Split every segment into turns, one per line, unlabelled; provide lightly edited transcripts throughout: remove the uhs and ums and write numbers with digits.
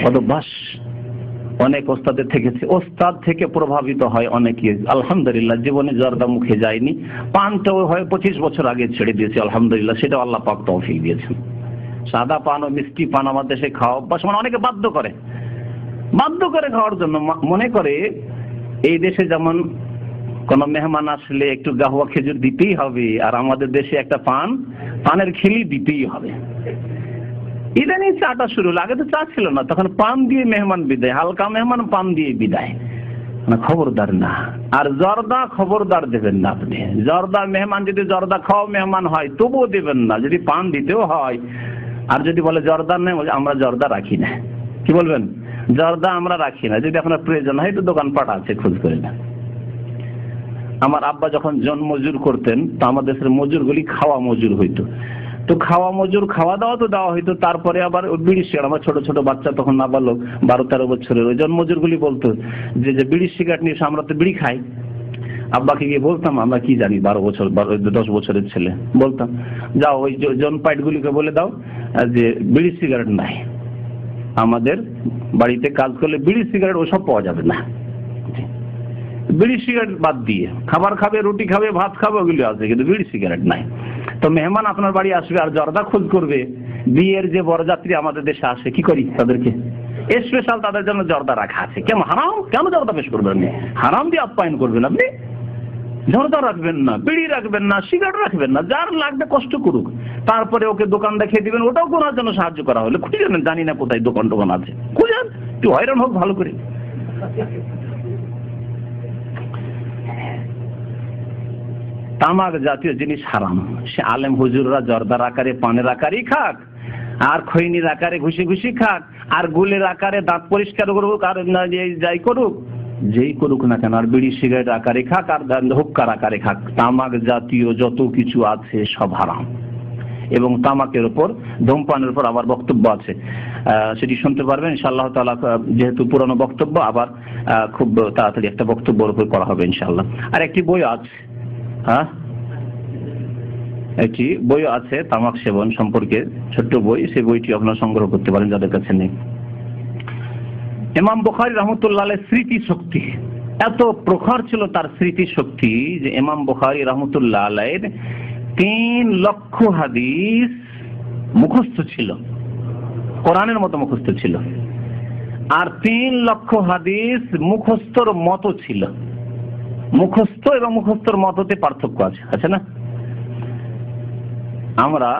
অভ্যাস। অনেক ওস্তাদের থেকেছে, ওস্তাদ থেকে প্রভাবিত হয় অনেকে। আলহামদুলিল্লাহ জীবনে জর্দা মুখে যায়নি, পানটাও হয় 25 বছর আগে ছেড়ে দিয়েছে আলহামদুলিল্লাহ, সেটা আল্লাহ পাক তৌফিক দিয়েছেন। সাদা পান ও মিষ্টি পান আমাদের দেশে খাওয়া অভ্যাস, মানে অনেকে বাধ্য করে খাওয়ার জন্য। মনে করে এই দেশে যেমন কোন মেহমান আসলে একটু গাহুয়া খেজুর দিতেই হবে, আর আমাদের দেশে একটা পানের খিলি দিতেই হবে। ইদানিং চাটা শুরু হলো, আগে তো চা ছিল না, তখন পান দিয়ে মেহমান বিদায়, হালকা মেহমান পান দিয়ে বিদায়। খবরদার না। আর জর্দা খবরদার দেবেন না আপনি। জর্দা মেহমান যদি জর্দা খাওয়া মেহমান হয় তবুও দেবেন না, যদি পান দিতেও হয়। আর যদি বলে জর্দা নেই, আমরা জর্দা রাখি না। কি বলবেন? জর্দা আমরা রাখি না, যদি আপনার প্রয়োজন হয় তো দোকানপাট আছে, খোঁজ করে না। আমার আব্বা যখন জন মজুর করতেন, তো আমাদের দেশের মজুরগুলি খাওয়া মজুর হইতো। তো খাওয়া মজুর, খাওয়া দাওয়া তো দেওয়া হইতো, তারপরে আবার বিড়ি সিগারেট, আমার ছোট ছোট বাচ্চা তখন নাবালক 12-13 বছরের, ওই জন মজুরগুলি বলতো যে বিড়ি সিগারেট নিয়ে আমরা তো বিড়ি খাই। আব্বাকে গিয়ে বলতাম, আমরা কি জানি, 10 বছরের ছেলে, বলতাম যাও ওই জন পাইট গুলিকে বলে দাও যে বিড়ি সিগারেট নাই, আমাদের বাড়িতে কাজ করলে বিড়ি সিগারেট ওসব পাওয়া যাবে না। বিড়ি সিগারেট বাদ দিয়ে খাবার খাবে, রুটি খাবে, ভাত খাবে, ওগুলি আছে, কিন্তু বিড়ি সিগারেট নাই। তো মেহমান আপনার বাড়ি আসবে আর জর্দা খোঁজ করবে। বিয়ের যে বরযাত্রী আমাদের দেশে আসে, কি করি তাদেরকে স্পেশাল তাদের জন্য জর্দা রাখা আছে। কেন হারাম? কেন জর্দা পেশ করবেন? হারাম দিয়ে আপ্যায়ন করবেন আপনি? জর্দা রাখবেন না, বিড়ি রাখবেন না, সিগারেট রাখবেন না, যার লাগবে কষ্ট করুক, তারপরে ওকে দোকান দেখিয়ে দিবেন, ওটাও কোনার জন্য সাহায্য করা হলে। খুঁজে জানেন, জানি না কোথায় দোকান আছে, খুঁজেন, একটু হয়রান হোক ভালো করে। তামাক জাতীয় জিনিস হারাম। সে আলেম হুজুররা জর্দার আকারে, পানের আকারেই খাক, আর খৈনির আকারে ঘুষি ঘুষি খাক, আর গুলের আকারে দাঁত পরিষ্কার করুক, আর যাই করুক, যেই করুক না কেন, আর বিড়ি সিগারেট আকারে খাক, আর হুক্কার আকারে খাক, তামাক জাতীয় যত কিছু আছে সব হারাম। এবং তামাকের উপর, ধূমপানের উপর আবার বক্তব্য আছে, সেটি শুনতে পারবেন ইনশাআল্লাহ তাআলা। যেহেতু পুরানো বক্তব্য, আবার খুব তাড়াতাড়ি একটা বক্তব্যের উপর করা হবে ইনশাআল্লাহ। আর একটি বই আছে, একটি বই আছে তামাক সেবন সম্পর্কে, ছোট্ট বই, সেই বইটি আপনারা সংগ্রহ করতে পারেন যাদের কাছে নেই। ইমাম বুখারী রাহমাতুল্লাহ আলাইহির স্মৃতি শক্তি এত প্রখর ছিল, তার স্মৃতি শক্তি, যে ইমাম বুখারী রাহমাতুল্লাহ আলাইহির 3 লক্ষ হাদিস মুখস্থ ছিল, কোরআনের মতো মুখস্থ ছিল। আর 3 লক্ষ হাদিস মুখস্থর মতো ছিল। মুখস্থ এবং মুখস্থর মততে পার্থক্য আছে না? আমরা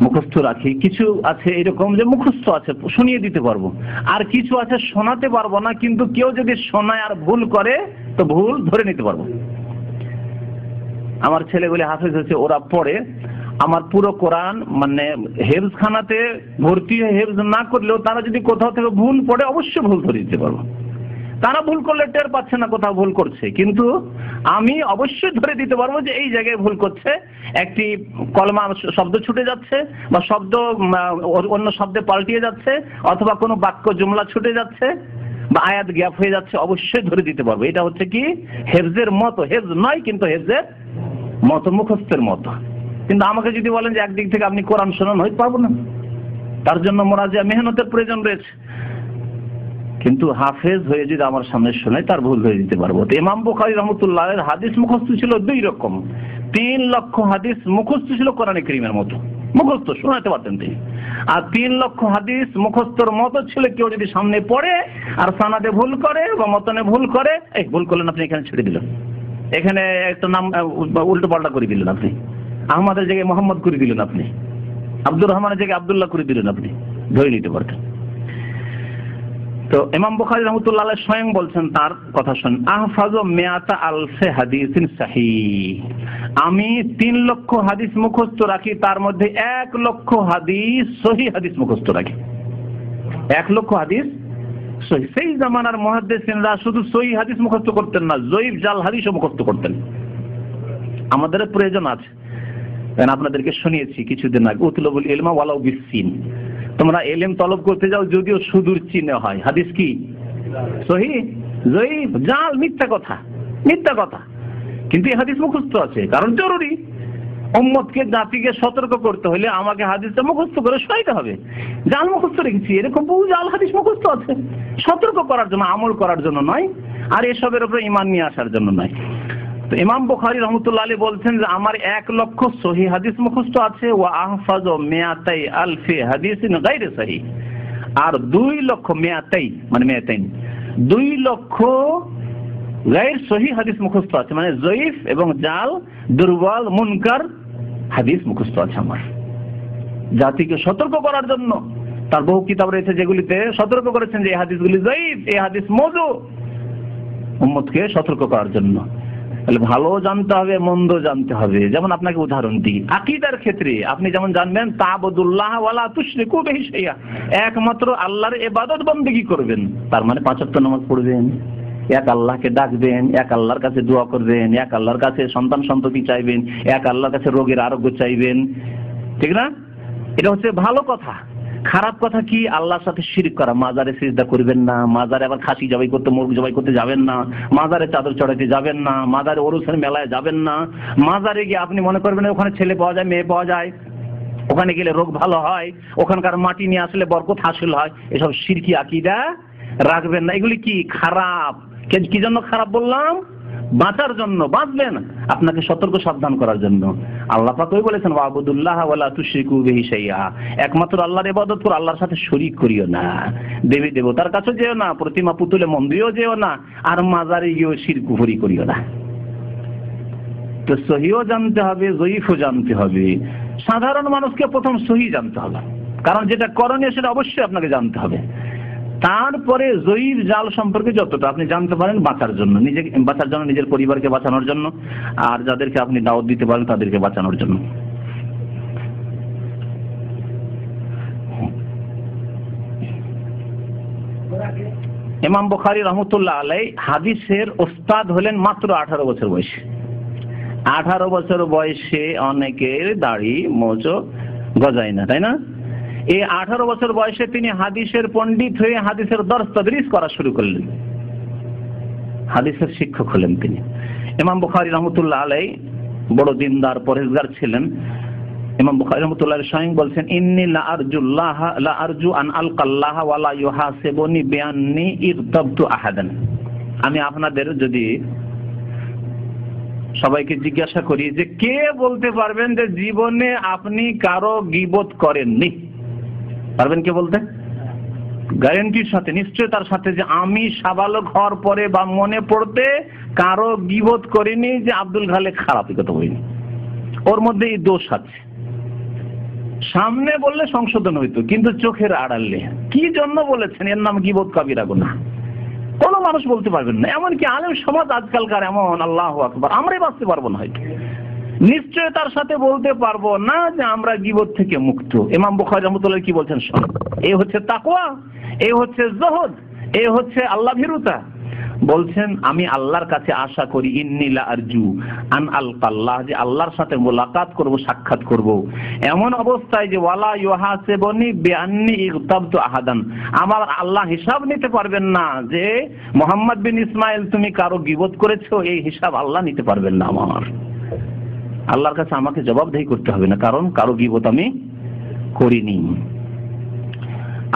মুখস্থ রাখি, কিছু আছে এরকম যে মুখস্থ আছে, শুনিয়ে দিতে পারবো, আর কিছু আছে শোনাতে পারবো না, কিন্তু কেউ যদি শোনায় আর ভুল করে তো ভুল ধরে নিতে পারবো। আমার ছেলেগুলি হাফেজ হয়েছে, ওরা পড়ে আমার পুরো কোরআন, মানে হেফজখানাতে ভর্তি হয়ে হেফজ না করলেও তারা যদি কোথাও থেকে ভুল পড়ে অবশ্যই ভুল ধরে দিতে পারবো। তারা ভুল করলে টের পাচ্ছে না কোথাও ভুল করছে, কিন্তু আমি অবশ্যই ধরে দিতে পারবো যে এই জায়গায় ভুল করছে, একটি কলমা শব্দ ছুটে যাচ্ছে, বা শব্দ অন্য শব্দে পাল্টিয়ে যাচ্ছে, অথবা কোনো বাক্য জুমলা ছুটে যাচ্ছে, বা আয়াত গ্যাপ হয়ে যাচ্ছে, অবশ্যই ধরে দিতে পারবো। এটা হচ্ছে কি হেফজের মতো, হেফজ নয় কিন্তু হেফজের মতো, মুখস্থের মতো। কিন্তু আমাকে যদি বলেন যে একদিক থেকে আপনি কোরআন শোনান, হইতে পারবো না, তার জন্য মোরাজিয়া মেহনতের প্রয়োজন রয়েছে। কিন্তু হাফেজ হয়ে যদি আমার সামনে শোনায়, তার ভুল হয়ে দিতে পারবো। তো ইমাম বুখারী রাহমাতুল্লাহ আলাইহির হাদিস মুখস্থ ছিল 2 রকম। 3 লক্ষ হাদিস মুখস্থ ছিল কোরআনে কারীমের মতো, মুখস্থ শোনাতে পারতেন তিনি। আর 3 লক্ষ হাদিস মুখস্থর মতো ছিল, কেউ যদি সামনে পড়ে আর সানাদে ভুল করে বা মতনে ভুল করে, এই ভুল করলেন আপনি, এখানে ছেড়ে দিলেন, এখানে একটা নাম উল্টো পাল্টা করে দিলেন আপনি, আহমদের জায়গায় মোহাম্মদ করে দিলেন আপনি, আব্দুর রহমানের জায়গায় আব্দুল্লাহ করে দিলেন আপনি, ধরে নিতে পারতেন। তো ইমাম বুখারী রাহমাতুল্লাহ আলাইহি স্বয়ং বলছেন, তার কথা শুন, আহফাজু মিয়াতা আলফে হাদিসিন সহিহ, আমি 3 লক্ষ হাদিস মুখস্থ রাখি, তার মধ্যে 1 লক্ষ হাদিস সহিহ হাদিস মুখস্থ রাখি। 1 লক্ষ হাদিস সহিহ। সেই জামানার মুহাদ্দিসিনরা শুধু সহিহ হাদিস মুখস্থ করতেন না, জয়ীফ জাল হাদিসও মুখস্থ করতেন। আমাদের প্রয়োজন আছে, আপনাদেরকে শুনিয়েছি কিছুদিন আগে, উতলুবুল ইলমা ওয়ালাউ বিসসিন, তোমরা এলেম তলব করতে যাও যদিও সুদূর চীনে হয়। হাদিস কি সহিহ, জয়ীফ, জাল, মিথ্যা কথা, কিন্তু এই হাদিস মুখস্থ আছে, কারণ জরুরি। উম্মতকে জাতিকে সতর্ক করতে হলে আমাকে হাদিসটা মুখস্থ করে শোনাইতে হবে। জাল মুখস্থ রেখেছি, এরকম বহু জাল হাদিস মুখস্থ আছে, সতর্ক করার জন্য, আমল করার জন্য নয়, আর এসবের উপরে ঈমান নিয়ে আসার জন্য নয়। তো ইমাম বুখারী রাহমাতুল্লাহ আলাইহি বলছেন যে আমার 1 লক্ষ সহিহ হাদিস মুখস্থ আছে, ওয়া আহফাজু মিয়াতাই আলফি হাদিসিন গায়রি সহিহ, আর 2 লক্ষ মিয়াতাই মানে 2 লক্ষ গায়র সহিহ হাদিস মুখস্থ আছে, মানে জয়ীফ এবং জাল, দুর্বল, মুনকার হাদিস মুখস্থ আছে আমার। জাতিকে সতর্ক করার জন্য তার বহু কিতাব রয়েছে যেগুলিতে সতর্ক করেছেন যে এই হাদিসগুলি জয়ীফ, এই হাদিস মওযু, উম্মতকে সতর্ক করার জন্য। তাহলে ভালো জানতে হবে, মন্দ জানতে হবে। যেমন আপনাকে উদাহরণ দিই, আকীদার ক্ষেত্রে আপনি যেমন জানবেন তা'বুদুল্লাহ ওয়ালা তুশরিকু বিহি শাইআ, একমাত্র আল্লাহর ইবাদত বন্দেগী করবেন, তার মানে 5 ওয়াক্ত নামাজ পড়বেন, এক আল্লাহকে ডাকবেন, এক আল্লাহর কাছে দোয়া করবেন, এক আল্লাহর কাছে সন্তান সন্ততি চাইবেন, এক আল্লাহর কাছে রোগের আরোগ্য চাইবেন, ঠিক না? এটা হচ্ছে ভালো কথা। খারাপ কথা কি? আল্লাহর সাথে শিরক করা, মাজারে সিজদা করবেন না, মাজারে আবার খাসি জবাই করতে, মুরগ জবাই করতে যাবেন না, মাজারে চাদর চড়াইতে যাবেন না, মাজারে ওরসের মেলায় যাবেন না, মাজারে গিয়ে আপনি মনে করবেন ওখানে ছেলে পাওয়া যায়, মেয়ে পাওয়া যায়, ওখানে গেলে রোগ ভালো হয়, ওখানকার মাটি নিয়ে আসলে বরকত হাসিল হয়, এসব শিরকি আকীদা রাখবেন না। এগুলি কি? খারাপ। কি জন্য খারাপ বললাম? বাঁচার জন্য, বাঁচবেন, আপনাকে সতর্ক সাবধান করার জন্য। আল্লাহ পাক ওই বলেছেন ওয়াবুদুল্লাহ ওয়ালা তুশরিকু বিহি শাইআ, একমাত্র আল্লাহর ইবাদত করো, আল্লাহর সাথে শরীক করিও না, দেবী দেবতার কাছে যেও না, প্রতিমা পুতুলে মন্দিরেও যেও না, আর মাজারে গিয়েও শিরক কুফরি করিও না। তো সহিও জানতে হবে, জয়ীফও জানতে হবে। সাধারণ মানুষকে প্রথম সহি জানতে হবে, কারণ যেটা করণীয় সেটা অবশ্যই আপনাকে জানতে হবে। তারপরে জয়ীফ জাল সম্পর্কে যতটা আপনি জানতে পারেন বাঁচার জন্য, নিজেকে বাঁচার জন্য, নিজের পরিবারকে বাঁচানোর জন্য, আর যাদেরকে আপনি দাওয়াত দিতে পারেন তাদেরকে বাঁচানোর জন্য। ইমাম বুখারী রাহমাতুল্লাহ আলাইহি হাদিসের ওস্তাদ হলেন মাত্র 18 বছর বয়সে। 18 বছর বয়সে অনেকের দাড়ি মোচো গজায় না, তাই না? এই 18 বছর বয়সে তিনি হাদিসের পণ্ডিত হয়ে হাদিসের দর্স তাদরিস করা শুরু করলেন, হাদিসের শিক্ষক হলেন তিনি। ইমাম বুখারী রাহমাতুল্লাহ আলাইহি বড় দিনদার পরহেজগার ছিলেন। ইমাম বুখারী রাহমাতুল্লাহ আলাইহি স্বয়ং বলছেন, ইন্নী লা আরজু আন আলকাল্লাহ ওয়া লা ইউহাসিবুনি বিআন্নী ইগতাবতু আহাদান। আমি আপনাদের যদি সবাইকে জিজ্ঞাসা করি যে কে বলতে পারবেন যে জীবনে আপনি কারো গীবত করেননি, পারবেন কে বলতে? গ্যারান্টির সাথে, নিশ্চয়তার সাথে যে আমি সাবালক হওয়ার পরে বা মনে পড়তে কারো গীবত করিনি যে আব্দুল খালেক খারাপ, কথা বলিনি, ওর মধ্যে এই দোষ আছে। সামনে বললে সংশোধন হইতো, কিন্তু চোখের আড়ালে কি জন্য বলেছেন এর নাম গীবত কাবিরা গুনাহ, কোন মানুষ বলতে পারবেন না। এমনকি আলেম সমাজ আজকালকার এমন, আল্লাহু আকবার, আমরাই বাঁচতে পারবো না হয়তো, নিশ্চয়তার সাথে বলতে পারবো না যে আমরা গীবত থেকে মুক্ত। ইমাম বুখারী রাহমাতুল্লাহ কি বলছেন শুনুন, এই হচ্ছে তাকওয়া, এই হচ্ছে যুহদ, এই হচ্ছে আল্লাহ ভীরুতা। বলছেন আমি আল্লাহর কাছে আশা করি, ইন্নী লা আরজু আন আলকাল্লাহ, যে আল্লাহর সাথে মোলাকাত করব, সাক্ষাৎ করব এমন অবস্থায় যে ওয়ালা ইউহাসিবুনি বিআন্নী ইগতাবতু আহাদান, আমার আল্লাহ হিসাব নিতে পারবেন না যে মুহাম্মদ বিন ইসমাইল তুমি কারো গীবত করেছো, এই হিসাব আল্লাহ নিতে পারবেন না। আমার আল্লাহর কাছে আমাকে জবাবদিহি করতে হবে না, কারণ কারো গীবত আমি করিনি।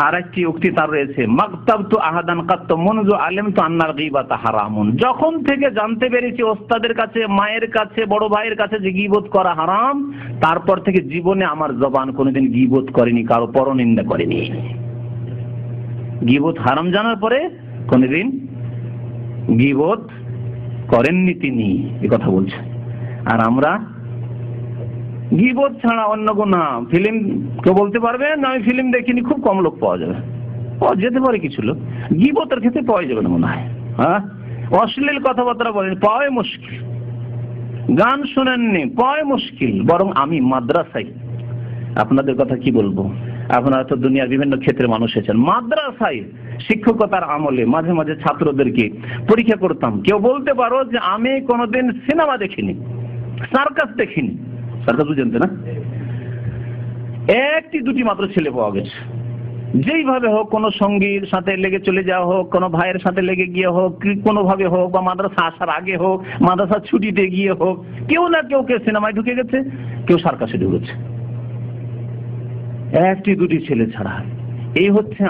আর একটি উক্তি তার রয়েছে, মাগতাবতু আহাদান কাত মুনযু আলিমতু আন্নাল গীবাতা হারামুন, যখন থেকে জানতে পেরেছি ওস্তাদের কাছে, মায়ের কাছে, বড় ভাইয়ের কাছে যে গীবত করা হারাম, তারপর থেকে জীবনে আমার জবান কোনোদিন গীবত করেনি, কারো পরনিন্দা করেনি। গীবত হারাম জানার পরে কোনোদিন গীবত করেননি তিনি, এই কথা বলছেন। আর আমরা গীবত ছাড়া অন্য গুনাহ, ফিল্ম কেউ বলতে পারবে না আমি ফিল্ম দেখিনি, খুব কম লোক পাওয়া যাবে, পাওয়া যেতে পারে কিছু লোক, গীবতের ক্ষেত্রে পাওয়া যাবে না মনে হয়। হ্যাঁ, অশ্লীল কথাবার্তা বলেন, পাওয়াই মুশকিল। গান শোনেননি, পাওয়াই মুশকিল। বরং আমি মাদ্রাসায়, আপনাদের কথা কি বলবো, আপনারা তো দুনিয়ার বিভিন্ন ক্ষেত্রে মানুষ এসেছেন, মাদ্রাসায় শিক্ষকতার আমলে মাঝে মাঝে ছাত্রদেরকে পরীক্ষা করতাম। কেউ বলতে পারো যে আমি কোনোদিন সিনেমা দেখিনি, সার্কাস দেখিনি, সার্কাস জানতে না, একটি দুটি মাত্র ছেলে পাওয়া গেছে যেইভাবে হোক, কোনো সঙ্গীর সাথে লেগে চলে যাওয়া হোক, কোনো ভাইয়ের সাথে লেগে গিয়ে হোক, কোনোভাবে হোক, বা মাদ্রাসা আসার আগে হোক, মাদ্রাসা ছুটিতে গিয়ে হোক, কেউ না কেউ সিনেমায় ঢুকে গেছে, কেউ সার্কাসে ঢুকেছে, একটি দুটি ছেলে ছাড়া। এই হচ্ছে